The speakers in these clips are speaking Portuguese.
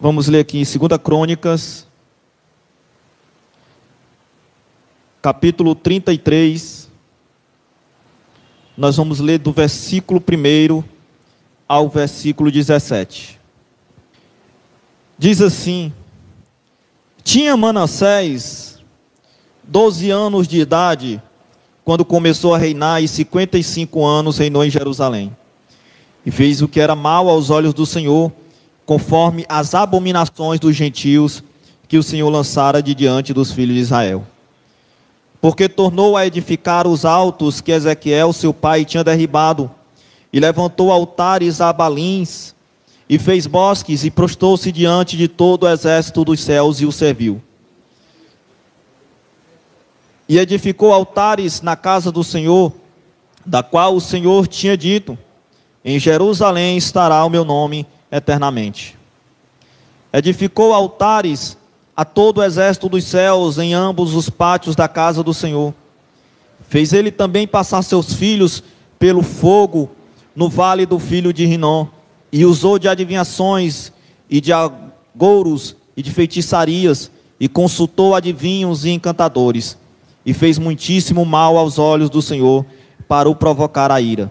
Vamos ler aqui em 2 Crônicas, capítulo 33. Nós vamos ler do versículo 1 ao versículo 17. Diz assim: Tinha Manassés 12 anos de idade quando começou a reinar, e 55 anos reinou em Jerusalém. E fez o que era mal aos olhos do Senhor, conforme as abominações dos gentios que o Senhor lançara de diante dos filhos de Israel. Porque tornou a edificar os altos que Ezequiel, seu pai, tinha derribado, e levantou altares a Baalins, e fez bosques, e prostrou-se diante de todo o exército dos céus, e o serviu. E edificou altares na casa do Senhor, da qual o Senhor tinha dito: em Jerusalém estará o meu nome eternamente. Edificou altares a todo o exército dos céus em ambos os pátios da casa do Senhor. Fez ele também passar seus filhos pelo fogo no vale do filho de Rinom, e usou de adivinhações e de agouros e de feitiçarias, e consultou adivinhos e encantadores, e fez muitíssimo mal aos olhos do Senhor, para o provocar a ira.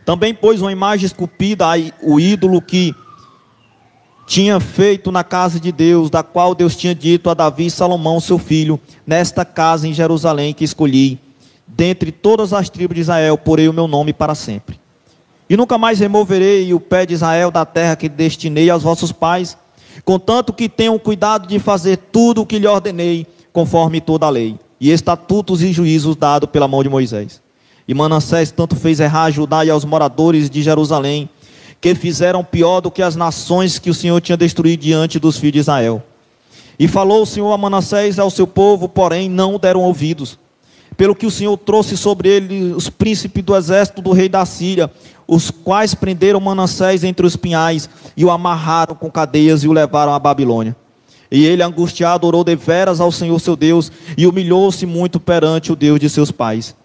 Também pôs uma imagem esculpida, o ídolo que tinha feito na casa de Deus, da qual Deus tinha dito a Davi e Salomão, seu filho: nesta casa em Jerusalém que escolhi, dentre todas as tribos de Israel, porei o meu nome para sempre. E nunca mais removerei o pé de Israel da terra que destinei aos vossos pais, contanto que tenham cuidado de fazer tudo o que lhe ordenei, conforme toda a lei, e estatutos e juízos dados pela mão de Moisés. E Manassés tanto fez errar a Judá e aos moradores de Jerusalém, que fizeram pior do que as nações que o Senhor tinha destruído diante dos filhos de Israel. E falou o Senhor a Manassés e ao seu povo, porém não deram ouvidos. Pelo que o Senhor trouxe sobre ele os príncipes do exército do rei da Síria, os quais prenderam Manassés entre os pinhais, e o amarraram com cadeias e o levaram à Babilônia. E ele, angustiado, orou deveras ao Senhor seu Deus, e humilhou-se muito perante o Deus de seus pais.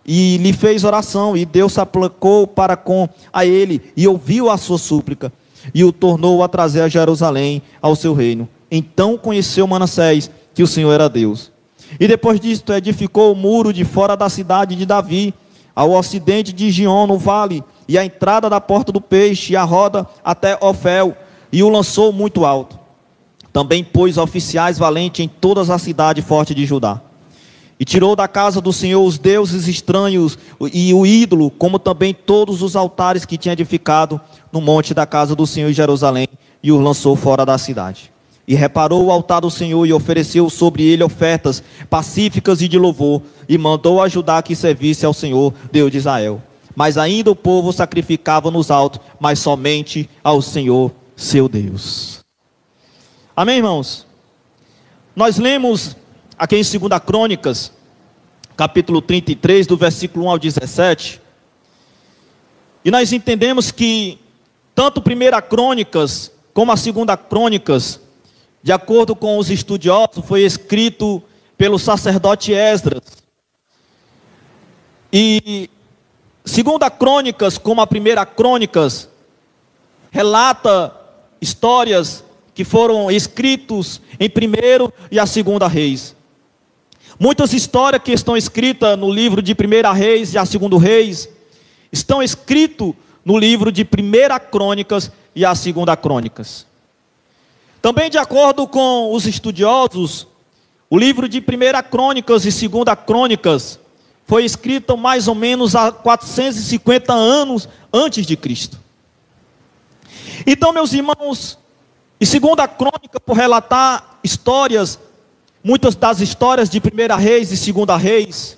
E lhe fez oração, e Deus se aplacou para com a ele, e ouviu a sua súplica, e o tornou a trazer a Jerusalém, ao seu reino. Então conheceu Manassés que o Senhor era Deus. E depois disto edificou o muro de fora da cidade de Davi, ao ocidente de Gion, no vale, e a entrada da porta do peixe, e a roda até Ofel, e o lançou muito alto. Também pôs oficiais valentes em todas as cidades fortes de Judá. E tirou da casa do Senhor os deuses estranhos e o ídolo, como também todos os altares que tinha edificado no monte da casa do Senhor em Jerusalém, e os lançou fora da cidade. E reparou o altar do Senhor, e ofereceu sobre ele ofertas pacíficas e de louvor, e mandou a Judá que servisse ao Senhor, Deus de Israel. Mas ainda o povo sacrificava nos altos, mas somente ao Senhor, seu Deus. Amém, irmãos? Nós lemos aqui em 2 Crônicas, capítulo 33, do versículo 1 ao 17, e nós entendemos que tanto 1 Crônicas como a 2 Crônicas, de acordo com os estudiosos, foi escrito pelo sacerdote Esdras. E 2 Crônicas, como a 1 Crônicas, relata histórias que foram escritos em 1 e a 2 Reis. Muitas histórias que estão escritas no livro de 1 Reis e a 2 Reis, estão escritas no livro de 1 Crônicas e a 2 Crônicas. Também, de acordo com os estudiosos, o livro de 1 Crônicas e 2 Crônicas foi escrito mais ou menos há 450 anos antes de Cristo. Então, meus irmãos, e 2 Crônica, por relatar histórias, muitas das histórias de 1 Reis e 2 Reis,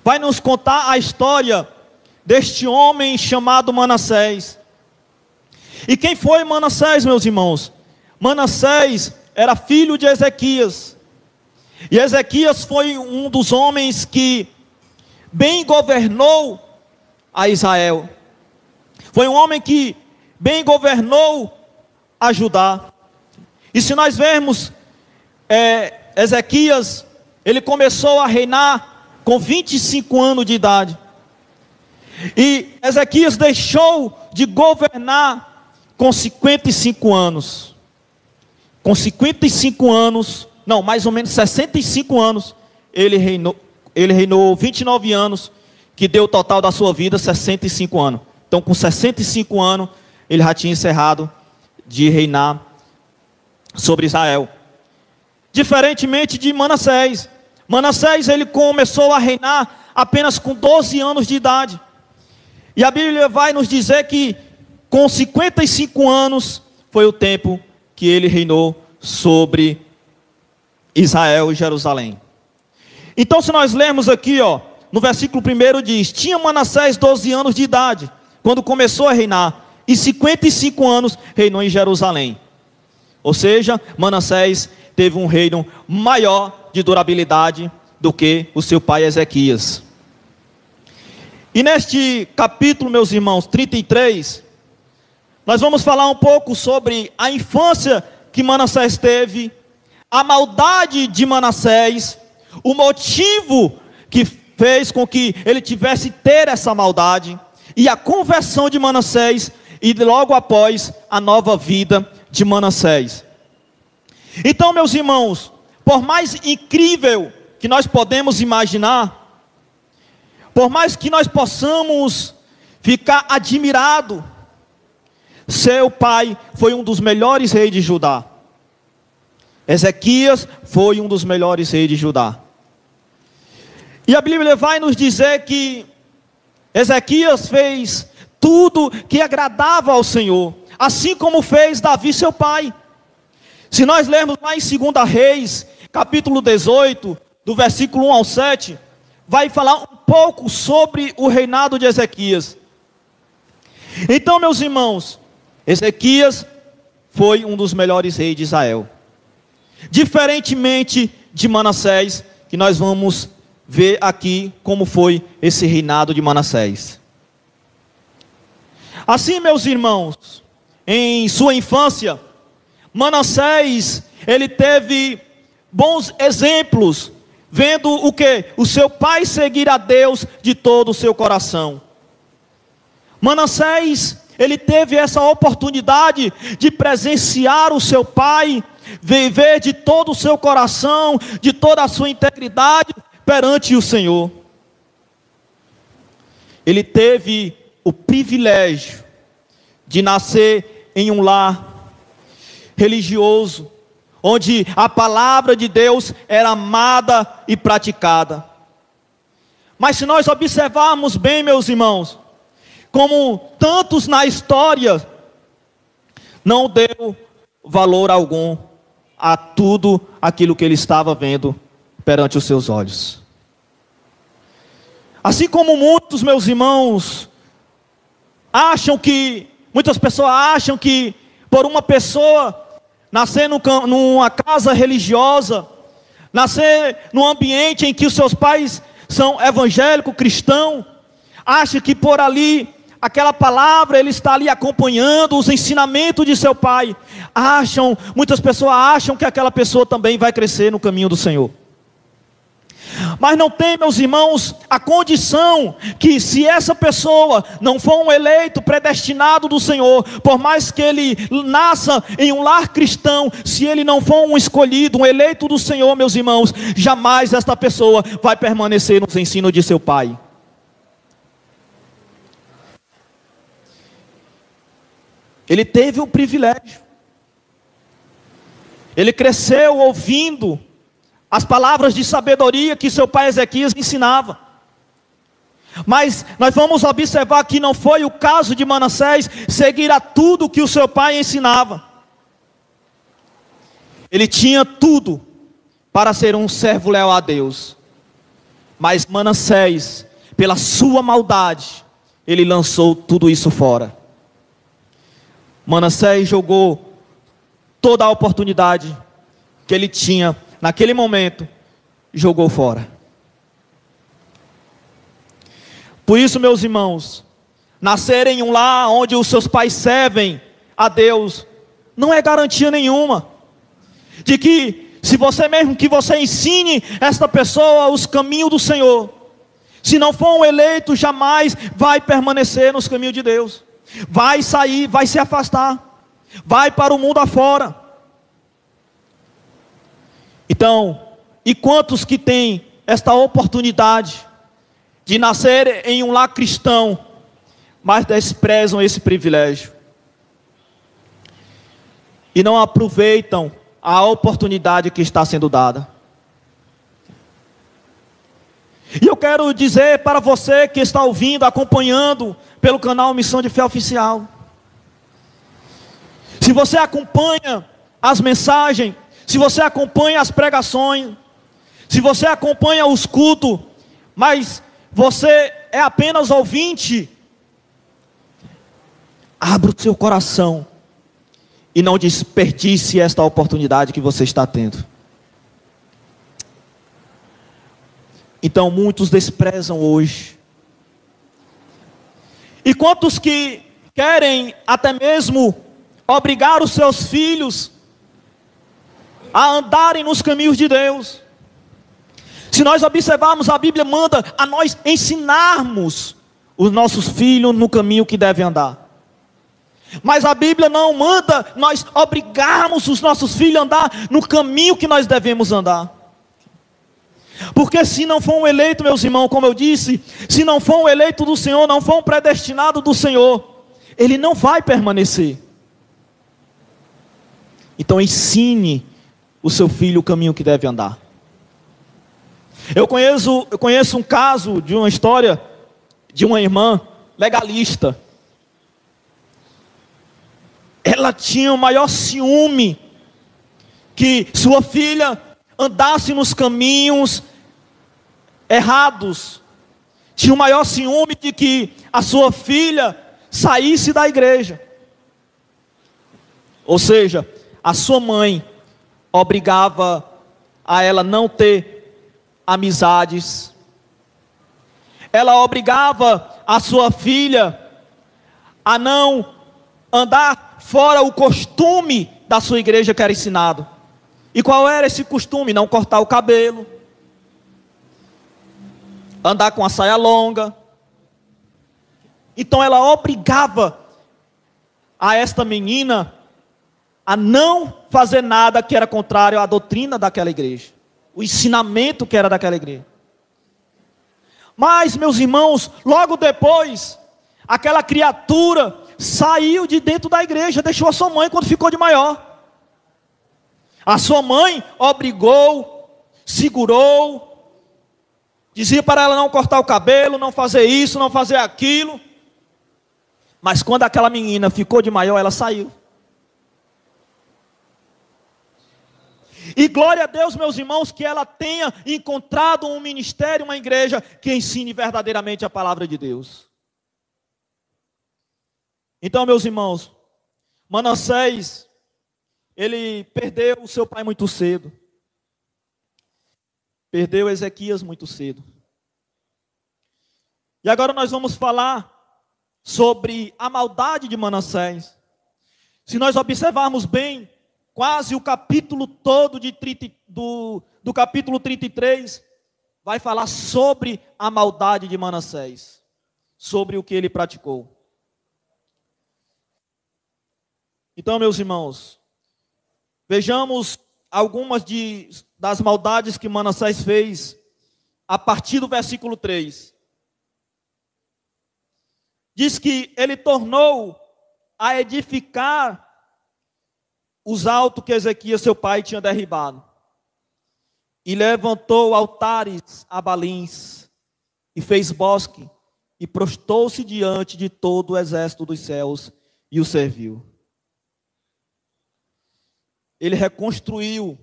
vai nos contar a história deste homem chamado Manassés. E quem foi Manassés, meus irmãos? Manassés era filho de Ezequias. E Ezequias foi um dos homens que bem governou a Israel. Foi um homem que bem governou a Judá. E se nós vermos, Ezequias, ele começou a reinar com 25 anos de idade. E Ezequias deixou de governar com 55 anos. Com 55 anos, não, mais ou menos 65 anos, ele reinou 29 anos, que deu o total da sua vida 65 anos. Então, com 65 anos, ele já tinha encerrado de reinar sobre Israel. Diferentemente de Manassés. Manassés, ele começou a reinar apenas com 12 anos de idade. E a Bíblia vai nos dizer que com 55 anos foi o tempo que ele reinou sobre Israel e Jerusalém. Então, se nós lermos aqui, no versículo 1 diz: tinha Manassés 12 anos de idade quando começou a reinar, e 55 anos reinou em Jerusalém. Ou seja, Manassés teve um reino maior de durabilidade do que o seu pai Ezequias. E neste capítulo, meus irmãos, 33, nós vamos falar um pouco sobre a infância que Manassés teve, a maldade de Manassés, o motivo que fez com que ele tivesse ter essa maldade, e a conversão de Manassés, e logo após a nova vida de Manassés. Então, meus irmãos, por mais incrível que nós podemos imaginar, por mais que nós possamos ficar admirado, seu pai foi um dos melhores reis de Judá. Ezequias foi um dos melhores reis de Judá. E a Bíblia vai nos dizer que Ezequias fez tudo que agradava ao Senhor, assim como fez Davi seu pai. Se nós lermos lá em 2 Reis, capítulo 18, do versículo 1 ao 7, vai falar um pouco sobre o reinado de Ezequias. Então, meus irmãos, Ezequias foi um dos melhores reis de Israel. Diferentemente de Manassés, que nós vamos ver aqui como foi esse reinado de Manassés. Assim, meus irmãos, em sua infância, Manassés, ele teve bons exemplos, vendo o que? O seu pai seguir a Deus de todo o seu coração. Manassés, ele teve essa oportunidade de presenciar o seu pai, viver de todo o seu coração, de toda a sua integridade perante o Senhor. Ele teve o privilégio de nascer em um lar religioso, onde a palavra de Deus era amada e praticada. Mas se nós observarmos bem, meus irmãos, como tantos na história, não deu valor algum a tudo aquilo que ele estava vendo perante os seus olhos. Assim como muitos, meus irmãos, muitas pessoas acham que por uma pessoa nascer numa casa religiosa, nascer num ambiente em que os seus pais são evangélicos, cristãos, acha que por ali, aquela palavra, ele está ali acompanhando os ensinamentos de seu pai. Muitas pessoas acham que aquela pessoa também vai crescer no caminho do Senhor. Mas não tem, meus irmãos, a condição que se essa pessoa não for um eleito predestinado do Senhor, por mais que ele nasça em um lar cristão, se ele não for um escolhido, um eleito do Senhor, meus irmãos, jamais esta pessoa vai permanecer nos ensinos de seu pai. Ele teve o privilégio. Ele cresceu ouvindo as palavras de sabedoria que seu pai Ezequias ensinava. Mas nós vamos observar que não foi o caso de Manassés seguir a tudo que o seu pai ensinava. Ele tinha tudo para ser um servo leal a Deus. Mas Manassés, pela sua maldade, ele lançou tudo isso fora. Manassés jogou toda a oportunidade que ele tinha naquele momento, jogou fora. Por isso, meus irmãos, nascer em um lar onde os seus pais servem a Deus, não é garantia nenhuma de que, se você mesmo que você ensine esta pessoa os caminhos do Senhor, se não for um eleito, jamais vai permanecer nos caminhos de Deus, vai sair, vai se afastar. vai para o mundo afora. Então, e quantos que têm esta oportunidade de nascer em um lar cristão, mas desprezam esse privilégio e não aproveitam a oportunidade que está sendo dada? E eu quero dizer para você que está ouvindo, acompanhando pelo canal Missão de Fé Oficial, se você acompanha as mensagens, se você acompanha as pregações, se você acompanha os cultos, mas você é apenas ouvinte, abra o seu coração e não desperdice esta oportunidade que você está tendo. Então muitos desprezam hoje. E quantos que querem até mesmo obrigar os seus filhos a andarem nos caminhos de Deus. Se nós observarmos, a Bíblia manda a nós ensinarmos os nossos filhos no caminho que devem andar. Mas a Bíblia não manda nós obrigarmos os nossos filhos a andar no caminho que nós devemos andar. Porque se não for um eleito, meus irmãos, como eu disse, se não for um eleito do Senhor, não for um predestinado do Senhor, ele não vai permanecer. Então ensine o seu filho o caminho que deve andar. Eu conheço um caso de uma história de uma irmã legalista. Ela tinha o maior ciúme que sua filha andasse nos caminhos errados. Tinha o maior ciúme de que a sua filha saísse da igreja. Ou seja, a sua mãe obrigava a ela não ter amizades. Ela obrigava a sua filha a não andar fora o costume da sua igreja que era ensinado. E qual era esse costume? Não cortar o cabelo, andar com a saia longa. Então ela obrigava a esta menina a não fazer nada que era contrário à doutrina daquela igreja, o ensinamento que era daquela igreja. Mas, meus irmãos, logo depois, aquela criatura saiu de dentro da igreja, deixou a sua mãe quando ficou de maior. A sua mãe obrigou, segurou, dizia para ela não cortar o cabelo, não fazer isso, não fazer aquilo. Mas quando aquela menina ficou de maior, ela saiu. E glória a Deus, meus irmãos, que ela tenha encontrado um ministério, uma igreja que ensine verdadeiramente a palavra de Deus. Então, meus irmãos, Manassés, ele perdeu o seu pai muito cedo. Perdeu Ezequias muito cedo. E agora nós vamos falar sobre a maldade de Manassés. Se nós observarmos bem, quase o capítulo todo do capítulo 33 vai falar sobre a maldade de Manassés, sobre o que ele praticou. Então, meus irmãos, vejamos algumas das maldades que Manassés fez a partir do versículo 3. Diz que ele tornou a edificar os altos que Ezequias, seu pai, tinha derribado. E levantou altares a Balins, e fez bosque, e prostou-se diante de todo o exército dos céus, e o serviu. Ele reconstruiu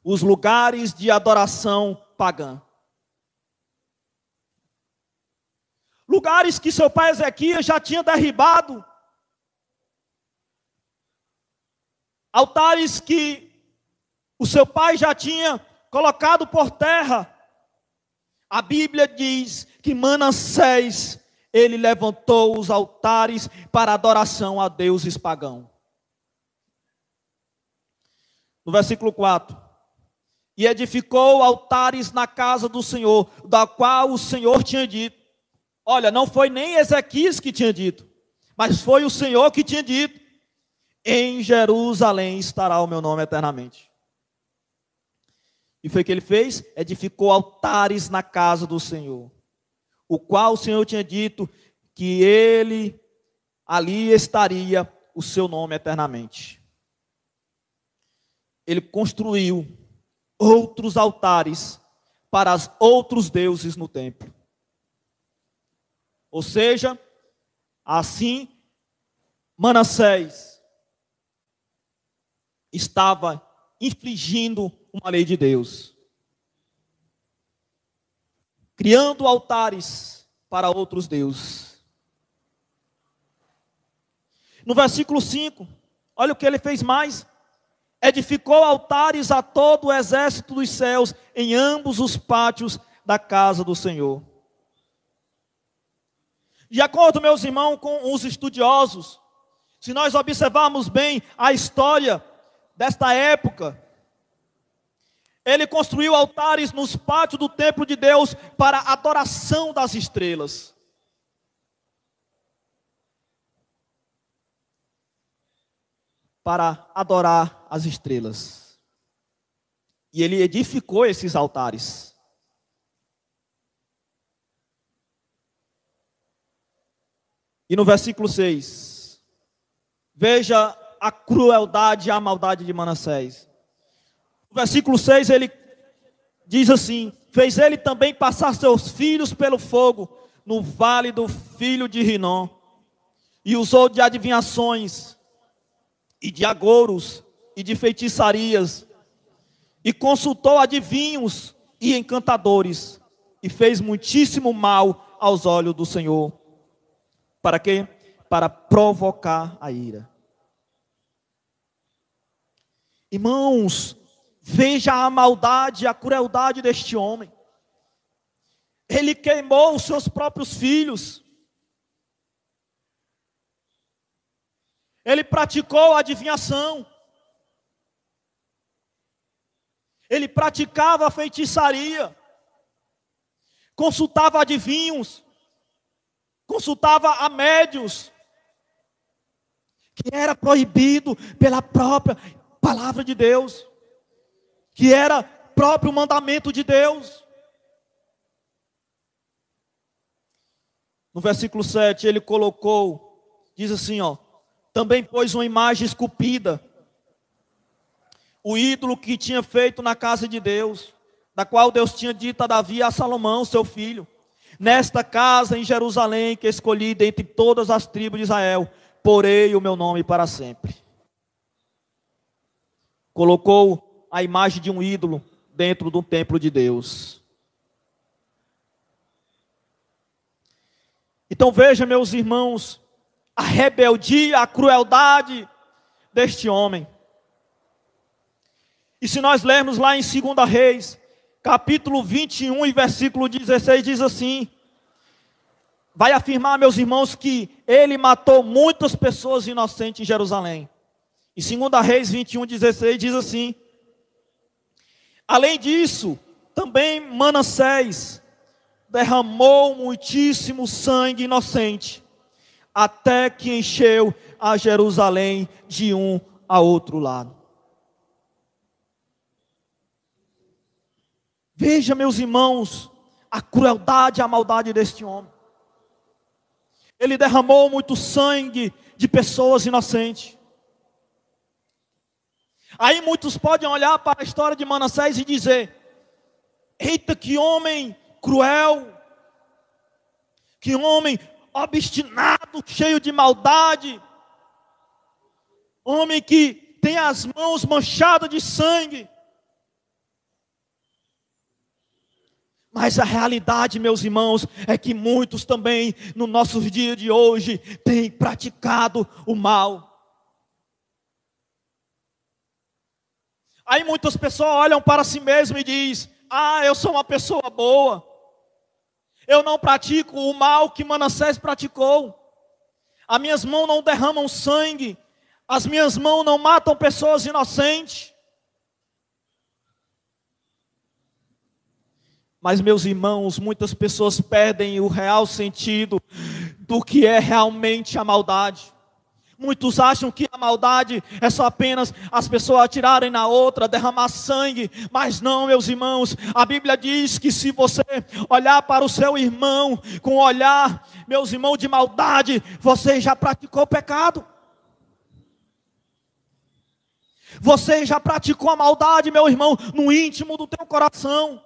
os lugares de adoração pagã. Lugares que seu pai Ezequias já tinha derribado. Altares que o seu pai já tinha colocado por terra. A Bíblia diz que Manassés, ele levantou os altares para adoração a deuses pagãos. No versículo 4. E edificou altares na casa do Senhor, da qual o Senhor tinha dito. Olha, não foi nem Ezequias que tinha dito, mas foi o Senhor que tinha dito. em Jerusalém estará o meu nome eternamente. E foi o que ele fez? Edificou altares na casa do Senhor, o qual o Senhor tinha dito que ele ali estaria o seu nome eternamente. Ele construiu outros altares para os outros deuses no templo. Ou seja, assim, Manassés estava infringindo uma lei de Deus, criando altares para outros deuses. No versículo 5, olha o que ele fez mais: edificou altares a todo o exército dos céus em ambos os pátios da casa do Senhor. De acordo, meus irmãos, com os estudiosos, se nós observarmos bem a história desta época, ele construiu altares nos pátios do templo de Deus para a adoração das estrelas. Para adorar as estrelas. E ele edificou esses altares. E no versículo 6, veja a crueldade e a maldade de Manassés. No versículo 6 ele diz assim: fez ele também passar seus filhos pelo fogo no vale do filho de Rinom, e usou de adivinhações, e de agouros, e de feitiçarias, e consultou adivinhos e encantadores, e fez muitíssimo mal aos olhos do Senhor. Para quê? Para provocar a ira. Irmãos, veja a maldade e a crueldade deste homem. Ele queimou os seus próprios filhos. Ele praticou a adivinhação. Ele praticava a feitiçaria. Consultava adivinhos. Consultava a médios. Que era proibido pela própria palavra de Deus. Que era próprio mandamento de Deus. No versículo 7 ele colocou, diz assim, também pôs uma imagem esculpida, o ídolo que tinha feito na casa de Deus, da qual Deus tinha dito a Davi e a Salomão, seu filho: nesta casa em Jerusalém, que escolhi dentre todas as tribos de Israel, porei o meu nome para sempre. Colocou a imagem de um ídolo dentro do templo de Deus. Então veja, meus irmãos, a rebeldia, a crueldade deste homem. E se nós lermos lá em 2 Reis, capítulo 21 e versículo 16, diz assim: vai afirmar, meus irmãos, que ele matou muitas pessoas inocentes em Jerusalém. E 2 Reis 21, 16 diz assim: além disso, também Manassés derramou muitíssimo sangue inocente, até que encheu a Jerusalém de um a outro lado. Veja, meus irmãos, a crueldade e a maldade deste homem. Ele derramou muito sangue de pessoas inocentes. Aí muitos podem olhar para a história de Manassés e dizer: eita, que homem cruel, que homem obstinado, cheio de maldade, homem que tem as mãos manchadas de sangue. Mas a realidade, meus irmãos, é que muitos também, no nossos dias de hoje, têm praticado o mal. Aí muitas pessoas olham para si mesmas e dizem: eu sou uma pessoa boa, eu não pratico o mal que Manassés praticou, as minhas mãos não derramam sangue, as minhas mãos não matam pessoas inocentes. Mas, meus irmãos, muitas pessoas perdem o real sentido do que é realmente a maldade. Muitos acham que a maldade é só apenas as pessoas atirarem na outra, derramar sangue, mas não, meus irmãos. A Bíblia diz que se você olhar para o seu irmão com um olhar, meus irmãos, de maldade, você já praticou pecado. Você já praticou a maldade, meu irmão, no íntimo do teu coração.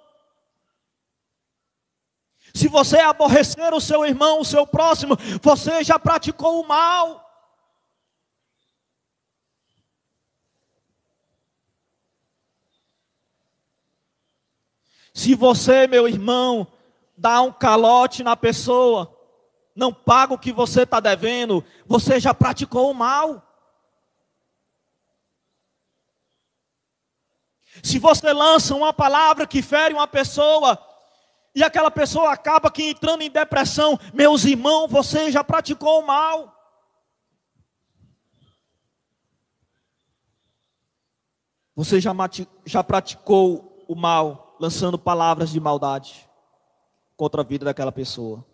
Se você aborrecer o seu irmão, o seu próximo, você já praticou o mal. Se você, meu irmão, dá um calote na pessoa, não paga o que você está devendo, você já praticou o mal. Se você lança uma palavra que fere uma pessoa, e aquela pessoa acaba aqui entrando em depressão, meus irmãos, você já praticou o mal. Você já praticou o mal, lançando palavras de maldade contra a vida daquela pessoa.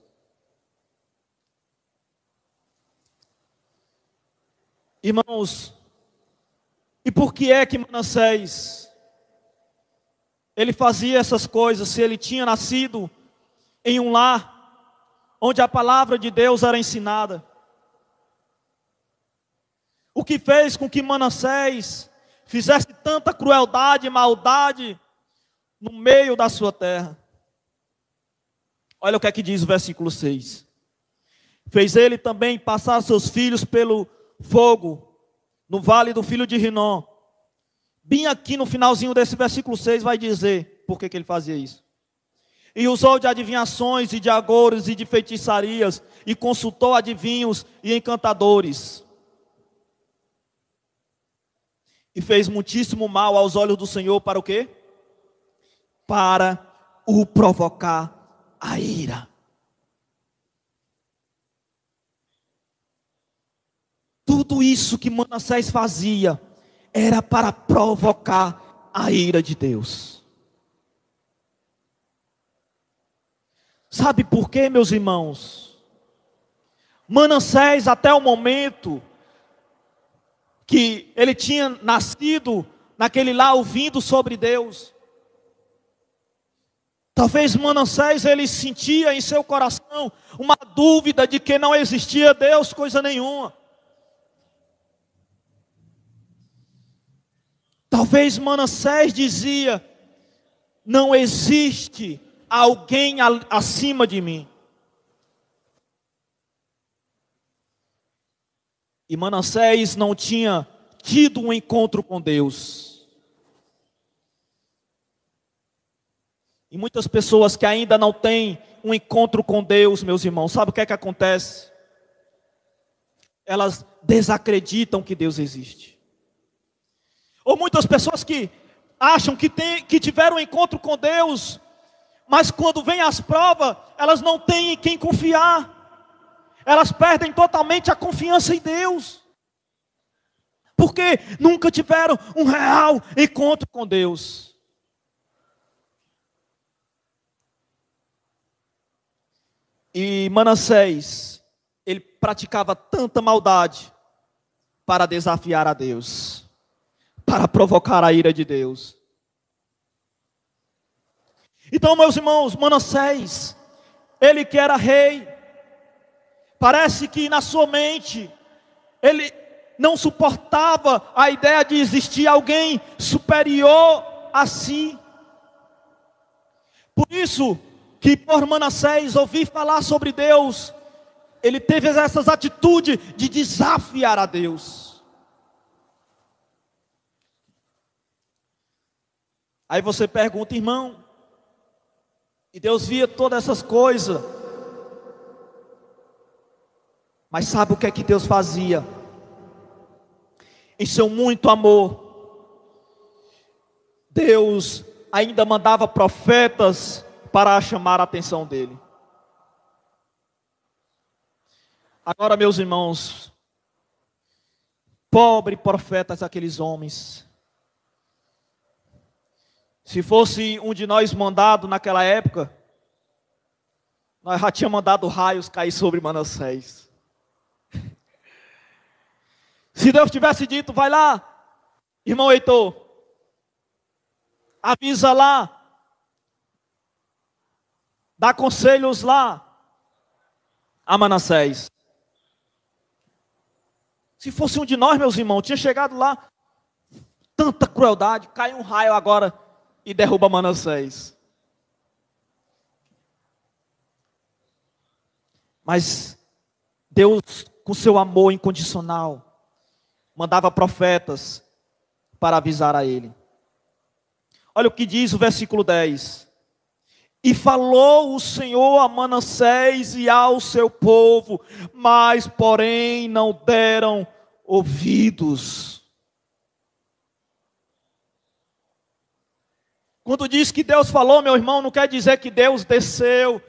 Irmãos, e por que é que Manassés ele fazia essas coisas, se ele tinha nascido em um lar onde a palavra de Deus era ensinada? O que fez com que Manassés fizesse tanta crueldade e maldade no meio da sua terra? Olha o que é que diz o versículo 6. Fez ele também passar seus filhos pelo fogo, no vale do filho de Rinom. Bem aqui no finalzinho desse versículo 6 vai dizer por que ele fazia isso. E usou de adivinhações e de agouros e de feitiçarias, e consultou adivinhos e encantadores. E fez muitíssimo mal aos olhos do Senhor para o quê? Para o provocar a ira. Tudo isso que Manassés fazia era para provocar a ira de Deus. Sabe por quê, meus irmãos? Manassés, até o momento que ele tinha nascido naquele lar ouvindo sobre Deus, talvez Manassés ele sentia em seu coração uma dúvida de que não existia Deus, coisa nenhuma. Talvez Manassés dizia: não existe alguém acima de mim. E Manassés não tinha tido um encontro com Deus. E muitas pessoas que ainda não têm um encontro com Deus, meus irmãos, sabe o que é que acontece? Elas desacreditam que Deus existe. Ou muitas pessoas que acham que tiveram um encontro com Deus, mas quando vem as provas, elas não têm em quem confiar. Elas perdem totalmente a confiança em Deus. Porque nunca tiveram um real encontro com Deus. E Manassés, ele praticava tanta maldade para desafiar a Deus, para provocar a ira de Deus. Então, meus irmãos, Manassés, ele que era rei, parece que na sua mente, ele não suportava a ideia de existir alguém superior a si. Por isso, que por Manassés ouvir falar sobre Deus, ele teve essas atitudes de desafiar a Deus. Aí você pergunta: irmão, e Deus via todas essas coisas, mas sabe o que é que Deus fazia? Em seu muito amor, Deus ainda mandava profetas para chamar a atenção dele. Agora, meus irmãos, pobres profetas aqueles homens. Se fosse um de nós mandado naquela época, nós já tínhamos mandado raios cair sobre Manassés. Se Deus tivesse dito, vai lá, irmão Heitor, avisa lá, dá conselhos lá a Manassés. Se fosse um de nós, meus irmãos, tinha chegado lá, tanta crueldade, cai um raio agora e derruba Manassés. Mas Deus, com seu amor incondicional, mandava profetas para avisar a ele. Olha o que diz o versículo 10. E falou o Senhor a Manassés e ao seu povo, mas porém não deram ouvidos. Quando diz que Deus falou, meu irmão, não quer dizer que Deus desceu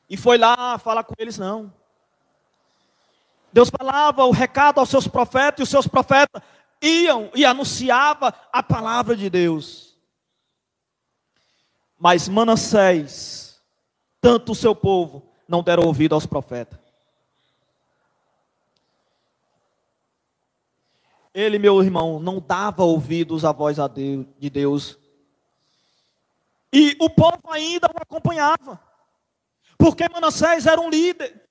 e foi lá falar com eles, não. Deus falava o recado aos seus profetas, e os seus profetas iam e anunciavam a palavra de Deus. Mas Manassés, tanto o seu povo, não deram ouvido aos profetas. Ele, meu irmão, não dava ouvidos à voz de Deus. E o povo ainda o acompanhava. Porque Manassés era um líder.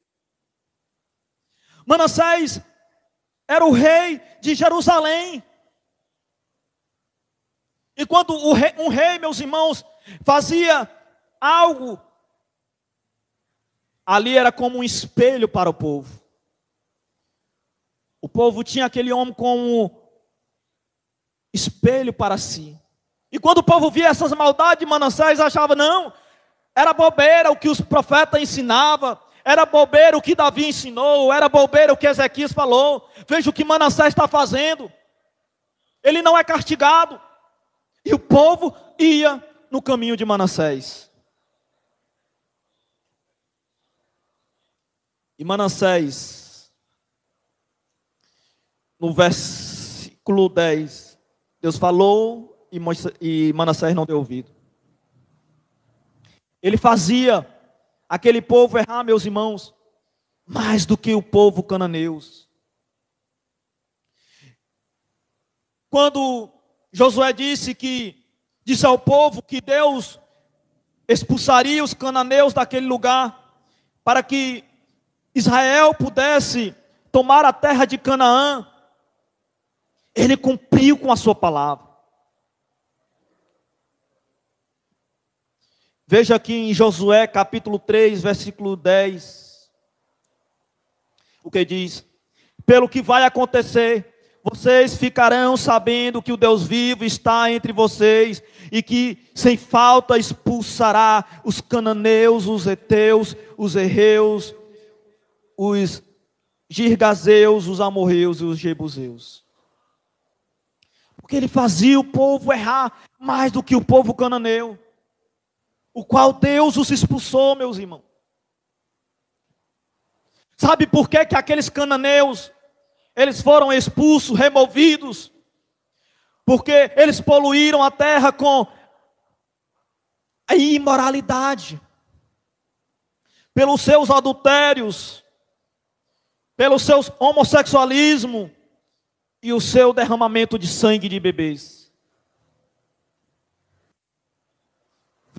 Manassés era o rei de Jerusalém. E quando um rei, meus irmãos, fazia algo, ali era como um espelho para o povo. O povo tinha aquele homem como espelho para si. E quando o povo via essas maldades de Manassés, achava, não, era bobeira o que os profetas ensinavam, era bobeira o que Davi ensinou, era bobeira o que Ezequias falou. Veja o que Manassés está fazendo. Ele não é castigado. E o povo ia no caminho de Manassés. E Manassés, no versículo 10, Deus falou e Manassés não deu ouvido. Ele fazia aquele povo errar, meus irmãos, mais do que o povo cananeus. Quando Josué disse ao povo que Deus expulsaria os cananeus daquele lugar, para que Israel pudesse tomar a terra de Canaã, ele cumpriu com a sua palavra. Veja aqui em Josué capítulo 3, versículo 10, o que diz: pelo que vai acontecer, vocês ficarão sabendo que o Deus vivo está entre vocês, e que sem falta expulsará os cananeus, os heteus, os erreus, os girgazeus, os amorreus e os jebuseus. Porque ele fazia o povo errar mais do que o povo cananeu, o qual Deus os expulsou, meus irmãos. Sabe por que aqueles cananeus, eles foram expulsos, removidos? Porque eles poluíram a terra com a imoralidade, pelos seus adultérios, pelo seu homossexualismo e o seu derramamento de sangue de bebês.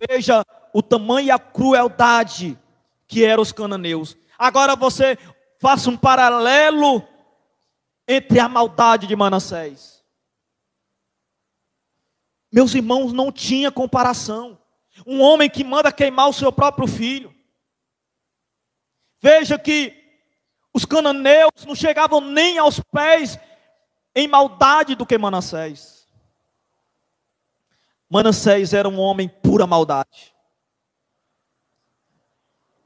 Veja o tamanho e a crueldade que eram os cananeus. Agora você faça um paralelo entre a maldade de Manassés. Meus irmãos, não tinha comparação. Um homem que manda queimar o seu próprio filho. Veja que os cananeus não chegavam nem aos pés em maldade do que Manassés. Manassés era um homem pura maldade.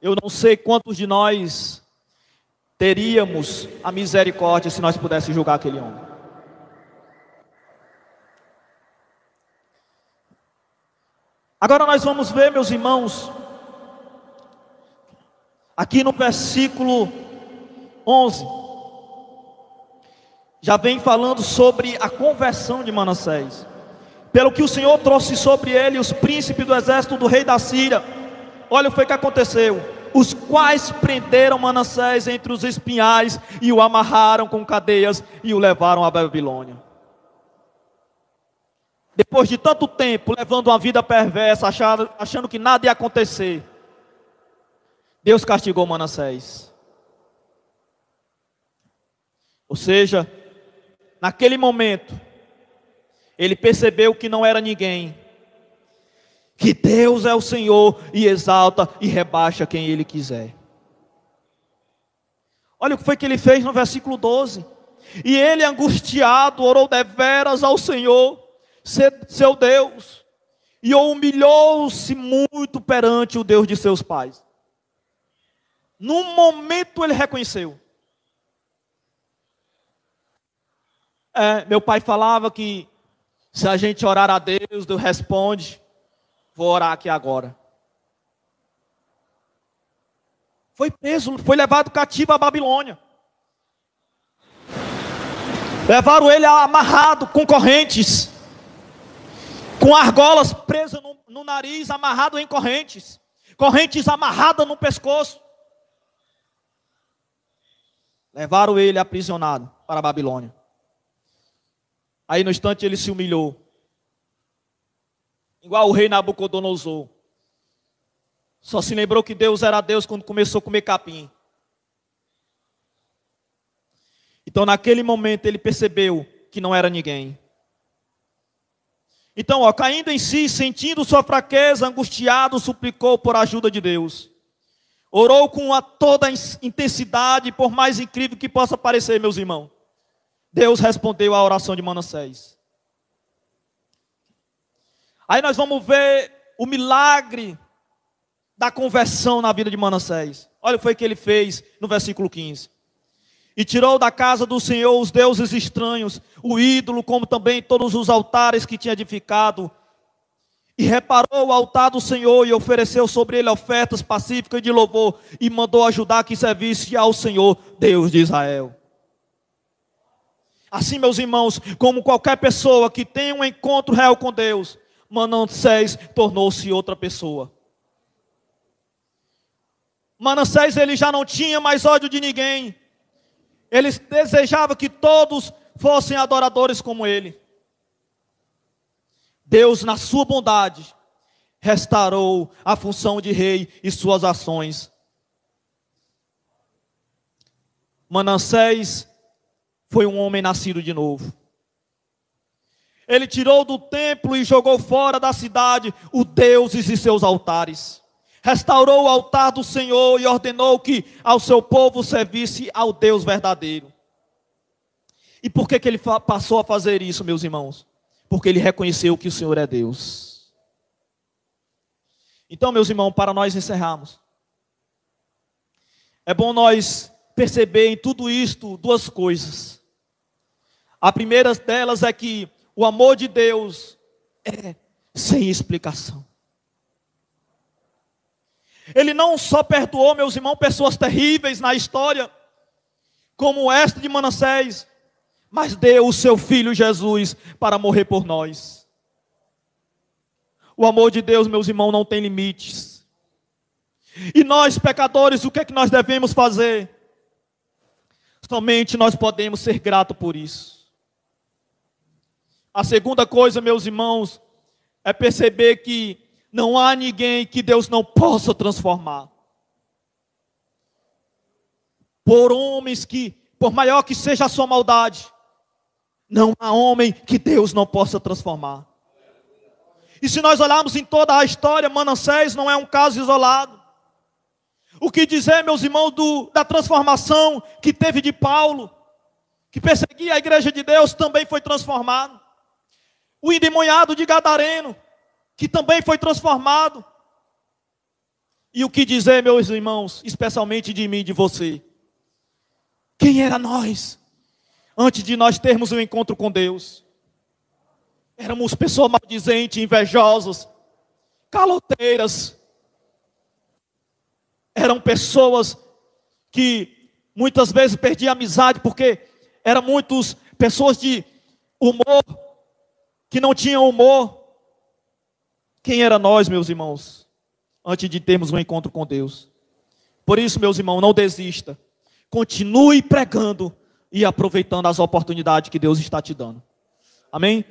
Eu não sei quantos de nós teríamos a misericórdia se nós pudéssemos julgar aquele homem. Agora nós vamos ver, meus irmãos, aqui no versículo 11, já vem falando sobre a conversão de Manassés. Pelo que o Senhor trouxe sobre ele os príncipes do exército do rei da Síria. Olha o que foi que aconteceu. os quais prenderam Manassés entre os espinhais e o amarraram com cadeias e o levaram à Babilônia. Depois de tanto tempo levando uma vida perversa, achando que nada ia acontecer, Deus castigou Manassés. Ou seja, naquele momento, ele percebeu que não era ninguém, que Deus é o Senhor e exalta e rebaixa quem Ele quiser. Olha o que foi que ele fez no versículo 12. E ele, angustiado, orou deveras ao Senhor, seu Deus, e humilhou-se muito perante o Deus de seus pais. Num momento ele reconheceu. Meu pai falava que se a gente orar a Deus, Deus responde. Vou orar aqui agora. Foi preso, foi levado cativo à Babilônia. Levaram ele amarrado com correntes, com argolas presas no nariz, amarrado em correntes, correntes amarradas no pescoço. Levaram ele aprisionado para a Babilônia. Aí no instante ele se humilhou, igual o rei Nabucodonosor. Só se lembrou que Deus era Deus quando começou a comer capim. Então naquele momento ele percebeu que não era ninguém. Então, caindo em si, sentindo sua fraqueza, angustiado, suplicou por ajuda de Deus. Orou com toda a intensidade, por mais incrível que possa parecer, meus irmãos. Deus respondeu à oração de Manassés. Aí nós vamos ver o milagre da conversão na vida de Manassés. Olha o que foi que ele fez no versículo 15. E tirou da casa do Senhor os deuses estranhos, o ídolo, como também todos os altares que tinha edificado. E reparou o altar do Senhor e ofereceu sobre ele ofertas pacíficas de louvor. E mandou ajudar que servisse ao Senhor, Deus de Israel. Assim, meus irmãos, como qualquer pessoa que tem um encontro real com Deus, Manassés tornou-se outra pessoa. Manassés, ele já não tinha mais ódio de ninguém. Ele desejava que todos fossem adoradores como ele. Deus, na sua bondade, restaurou a função de rei e suas ações. Manassés foi um homem nascido de novo. Ele tirou do templo e jogou fora da cidade os deuses e seus altares. Restaurou o altar do Senhor e ordenou que ao seu povo servisse ao Deus verdadeiro. E por que ele passou a fazer isso, meus irmãos? Porque ele reconheceu que o Senhor é Deus. Então, meus irmãos, para nós encerrarmos, é bom nós perceber em tudo isto duas coisas. A primeira delas é que o amor de Deus é sem explicação. Ele não só perdoou, meus irmãos, pessoas terríveis na história, como esta de Manassés, mas deu o seu filho Jesus para morrer por nós. O amor de Deus, meus irmãos, não tem limites. E nós, pecadores, o que é que nós devemos fazer? Somente nós podemos ser gratos por isso. A segunda coisa, meus irmãos, é perceber que não há ninguém que Deus não possa transformar. Por homens que, por maior que seja a sua maldade, não há homem que Deus não possa transformar. E se nós olharmos em toda a história, Manassés não é um caso isolado. O que dizer, meus irmãos, da transformação que teve de Paulo, que perseguia a igreja de Deus, também foi transformado. O endemoniado de Gadareno, que também foi transformado. E o que dizer, meus irmãos, especialmente de mim e de você? Quem era nós, antes de nós termos um encontro com Deus? Éramos pessoas maldizentes, invejosas, caloteiras. Eram pessoas que muitas vezes perdiam amizade, porque eram muitas pessoas de humor, que não tinham humor. Quem era nós, meus irmãos, antes de termos um encontro com Deus? Por isso, meus irmãos, não desista. Continue pregando e aproveitando as oportunidades que Deus está te dando. Amém?